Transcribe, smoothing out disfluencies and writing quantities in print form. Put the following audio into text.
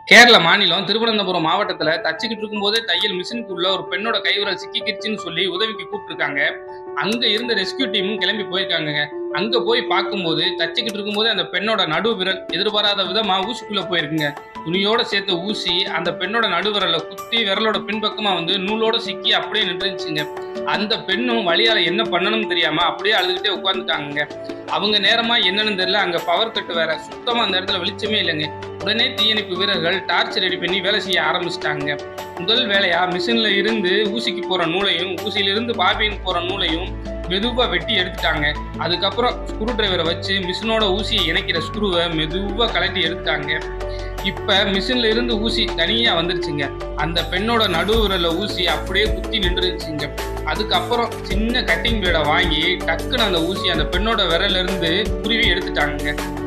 கேரள மாநிலம் திருவனந்தபுரம் மாவட்டத்துல தச்சுக்கிட்டு இருக்கும்போதே தையல் மிஷினுக்குள்ள ஒரு பெண்ணோட கைவிரல் சிக்கிக்கிடுச்சுன்னு சொல்லி உதவிக்கு கூப்பிட்டுருக்காங்க. அங்க இருந்த ரெஸ்கியூ டீமும் கிளம்பி போயிருக்காங்க. அங்க போய் பார்க்கும்போது தச்சுக்கிட்டு இருக்கும்போதே அந்த பெண்ணோட நடு விரல் எதிர்பாராத விதமா ஊசிக்குள்ள போயிருக்குங்க. துணியோட சேர்த்த ஊசி அந்த பெண்ணோட நடுவிரலை குத்தி விரலோட பின்பக்கமா நூலோட சிக்கி அப்படியே நின்றுச்சுங்க. அந்த பெண்ணும் வழியால என்ன பண்ணணும்னு தெரியாம அப்படியே அழுதுகிட்டே உட்காந்துட்டாங்க. அவங்க நேரமா என்னன்னு தெரியல, அங்க பவர் கட் வேற, சுத்தமா அந்த இடத்துல வெளிச்சமே இல்லைங்க. உடனே தீயணைப்பு வீரர்கள் டார்ச் ரெடி பண்ணி வேலை செய்ய ஆரம்பிச்சிட்டாங்க. முதல் வேலையா மிஷின்ல இருந்து ஊசிக்கு போற நூலையும் ஊசியிலிருந்து பாபின் போற நூலையும் மெதுவா வெட்டி எடுத்துட்டாங்க. அதுக்கப்புறம் ஸ்க்ரூ டிரைவரை வச்சு மிஷினோட ஊசியை இணைக்கிற ஸ்க்ரூவை மெதுவா கலட்டி எடுத்துட்டாங்க. இப்ப மிஷின்ல இருந்து ஊசி தனியா வந்துருச்சுங்க. அந்த பெண்ணோட நடுவுரல ஊசி அப்படியே குத்தி நின்றுச்சுங்க. அதுக்கப்புறம் சின்ன கட்டிங் பிளேடை வாங்கி டக்குன்னு அந்த ஊசி அந்த பெண்ணோட விரல்ல இருந்து குருவி எடுத்துட்டாங்க.